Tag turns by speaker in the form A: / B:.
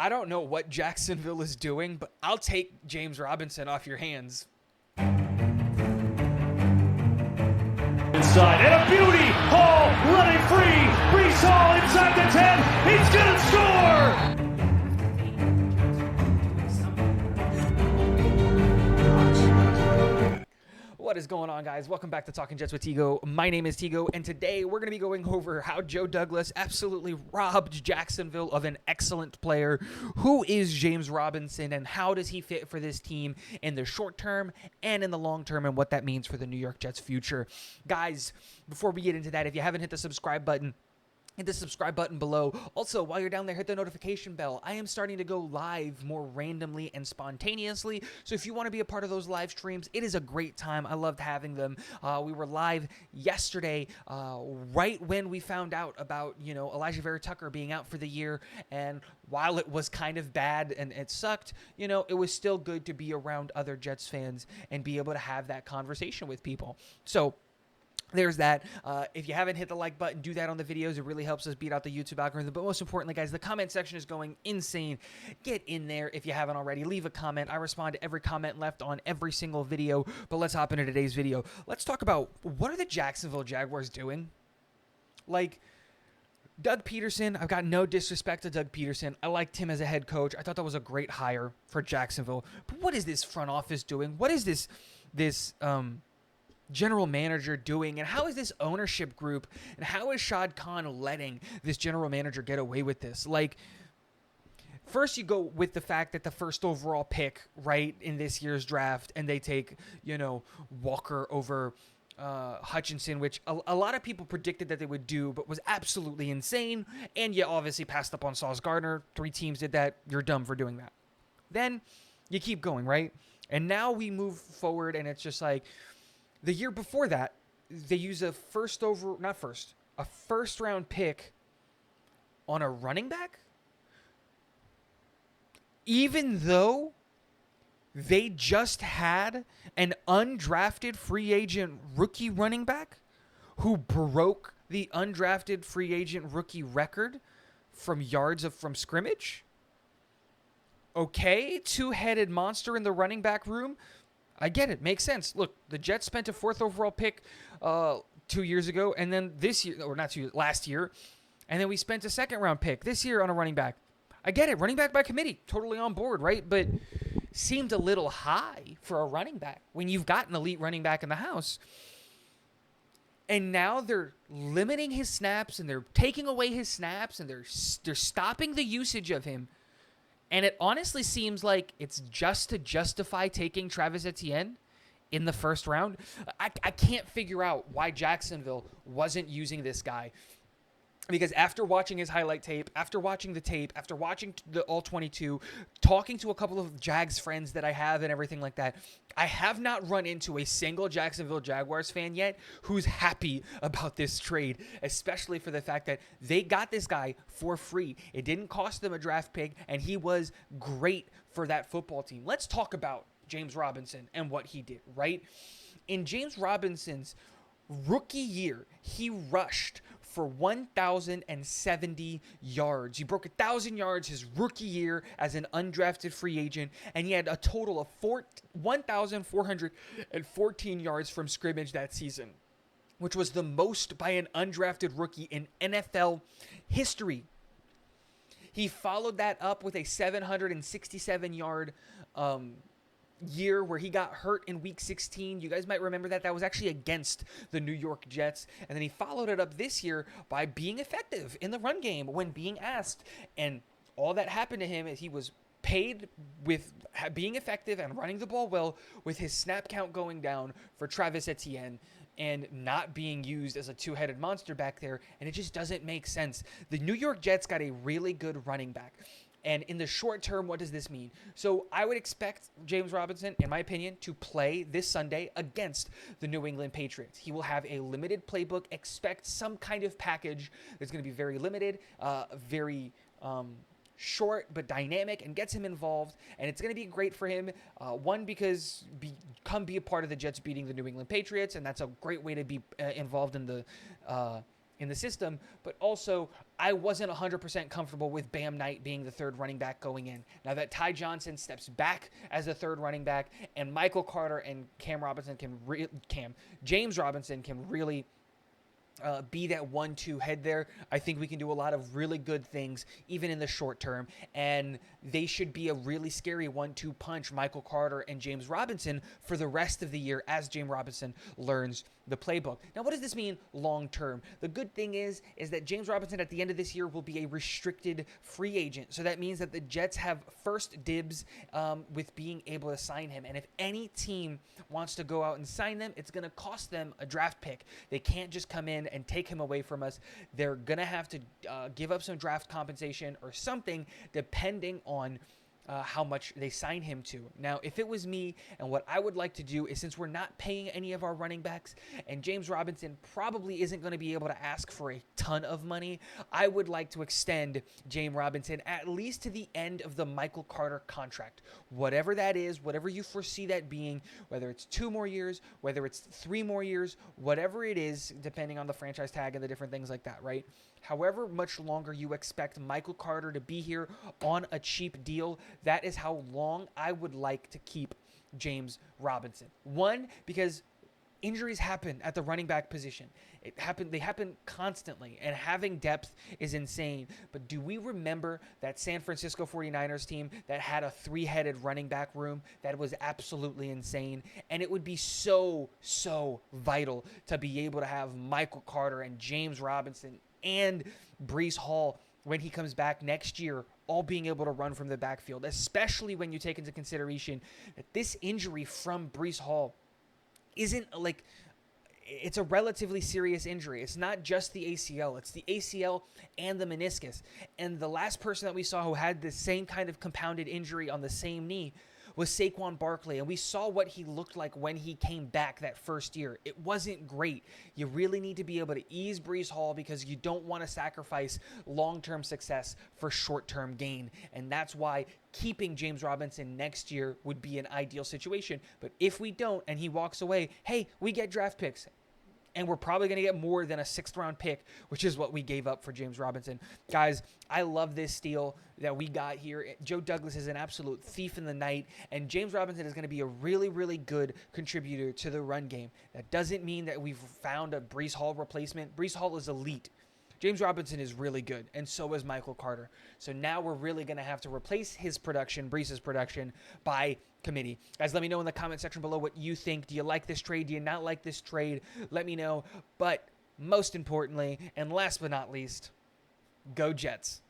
A: I don't know what Jacksonville is doing, but I'll take James Robinson off your hands.
B: Inside, and a beauty! Hall running free! Breece Hall inside the 10! He's gonna score!
A: What is going on, guys? Welcome back to Talking Jets with Tigo. My name is Tigo, and today we're going to be going over how Joe Douglas absolutely robbed Jacksonville of an excellent player. Who is James Robinson, and how does he fit for this team in the short term and in the long term, and what that means for the New York Jets' future? Guys, before we get into that, if you haven't hit the subscribe button, hit the subscribe button below. Also, while you're down there, hit the notification bell. I am starting to go live more randomly and spontaneously, so if you want to be a part of those live streams, it is a great time. I loved having them. We were live yesterday, right when we found out about, Elijah Vera Tucker being out for the year, and while it was kind of bad and it sucked, it was still good to be around other Jets fans and be able to have that conversation with people. So, there's that. If you haven't hit the like button, do that on the videos. It really helps us beat out the YouTube algorithm. But most importantly, guys, the comment section is going insane. Get in there if you haven't already. Leave a comment. I respond to every comment left on every single video. But let's hop into today's video. Let's talk about, what are the Jacksonville Jaguars doing? Like, Doug Peterson, I've got no disrespect to Doug Peterson. I liked him as a head coach. I thought that was a great hire for Jacksonville. But what is this front office doing? What is this general manager doing, and how is this ownership group, and how is Shad Khan letting this general manager get away with this? Like, first you go with the fact that the first overall pick, right, in this year's draft, and they take, Walker over Hutchinson, which a lot of people predicted that they would do, but was absolutely insane, and you obviously passed up on Sauce Gardner. 3 teams did that. You're dumb for doing that. Then you keep going, right? And now we move forward, and it's just like, the year before that, they use a first round pick on a running back, even though they just had an undrafted free agent rookie running back who broke the undrafted free agent rookie record from yards from scrimmage. Okay, 2-headed monster in the running back room. I get it. Makes sense. Look, the Jets spent a 4th overall pick 2 years ago, and then this year, or not 2 years, last year, and then we spent a 2nd round pick this year on a running back. I get it. Running back by committee. Totally on board, right? But seemed a little high for a running back when you've got an elite running back in the house. And now they're limiting his snaps, and they're taking away his snaps, and they're stopping the usage of him. And it honestly seems like it's just to justify taking Travis Etienne in the first round. I can't figure out why Jacksonville wasn't using this guy. Because after watching his highlight tape, after watching the tape, after watching the All-22, talking to a couple of Jags friends that I have and everything like that, I have not run into a single Jacksonville Jaguars fan yet who's happy about this trade, especially for the fact that they got this guy for free. It didn't cost them a draft pick, and he was great for that football team. Let's talk about James Robinson and what he did, right? In James Robinson's rookie year, he rushed for 1,070 yards. He broke 1,000 yards his rookie year as an undrafted free agent, and he had a total of 1,414 yards from scrimmage that season, which was the most by an undrafted rookie in NFL history. He followed that up with a 767-yard year where he got hurt in week 16. You guys might remember that. That was actually against the New York Jets. And then he followed it up this year by being effective in the run game when being asked. And all that happened to him is he was paid with being effective and running the ball well, with his snap count going down for Travis Etienne and not being used as a 2-headed monster back there. And it just doesn't make sense. The New York Jets got a really good running back. And in the short term, what does this mean? So I would expect James Robinson, in my opinion, to play this Sunday against the New England Patriots. He will have a limited playbook. Expect some kind of package that's going to be very limited, very short but dynamic, and gets him involved. And it's going to be great for him, one, because be a part of the Jets beating the New England Patriots, and that's a great way to be involved in the in the system, but also I wasn't 100% comfortable with Bam Knight being the third running back going in. Now that Ty Johnson steps back as the third running back, and Michael Carter and James Robinson can really be that 1-2 head there. I think we can do a lot of really good things, even in the short term, and they should be a really scary 1-2 punch, Michael Carter and James Robinson, for the rest of the year as James Robinson learns the playbook. Now, what does this mean long term? The good thing is that James Robinson at the end of this year will be a restricted free agent, so that means that the Jets have first dibs with being able to sign him, and if any team wants to go out and sign them, it's going to cost them a draft pick. They can't just come in and take him away from us. They're going to have to give up some draft compensation or something depending on how much they sign him to. Now, if it was me, and what I would like to do is, since we're not paying any of our running backs, and James Robinson probably isn't going to be able to ask for a ton of money, I would like to extend James Robinson at least to the end of the Michael Carter contract. Whatever that is, whatever you foresee that being, whether it's 2 more years, whether it's 3 more years, whatever it is, depending on the franchise tag and the different things like that, right? However much longer you expect Michael Carter to be here on a cheap deal, that is how long I would like to keep James Robinson. One, because injuries happen at the running back position. They happen constantly, and having depth is insane. But do we remember that San Francisco 49ers team that had a 3-headed running back room that was absolutely insane? And it would be so vital to be able to have Michael Carter and James Robinson and Breece Hall when he comes back next year, all being able to run from the backfield, especially when you take into consideration that this injury from Breece Hall isn't like, it's a relatively serious injury. It's not just the ACL. It's the ACL and the meniscus. And the last person that we saw who had the same kind of compounded injury on the same knee was Saquon Barkley, and we saw what he looked like when he came back that first year. It wasn't great. You really need to be able to ease Breece Hall because you don't want to sacrifice long-term success for short-term gain, and that's why keeping James Robinson next year would be an ideal situation. But if we don't and he walks away, hey, we get draft picks. And we're probably going to get more than a 6th-round pick, which is what we gave up for James Robinson. Guys, I love this deal that we got here. Joe Douglas is an absolute thief in the night, and James Robinson is going to be a really good contributor to the run game. That doesn't mean that we've found a Breece Hall replacement. Breece Hall is elite. James Robinson is really good, and so is Michael Carter. So now we're really going to have to replace his production, Breece's production, by committee. Guys, let me know in the comment section below what you think. Do you like this trade? Do you not like this trade? Let me know. But most importantly, and last but not least, go Jets.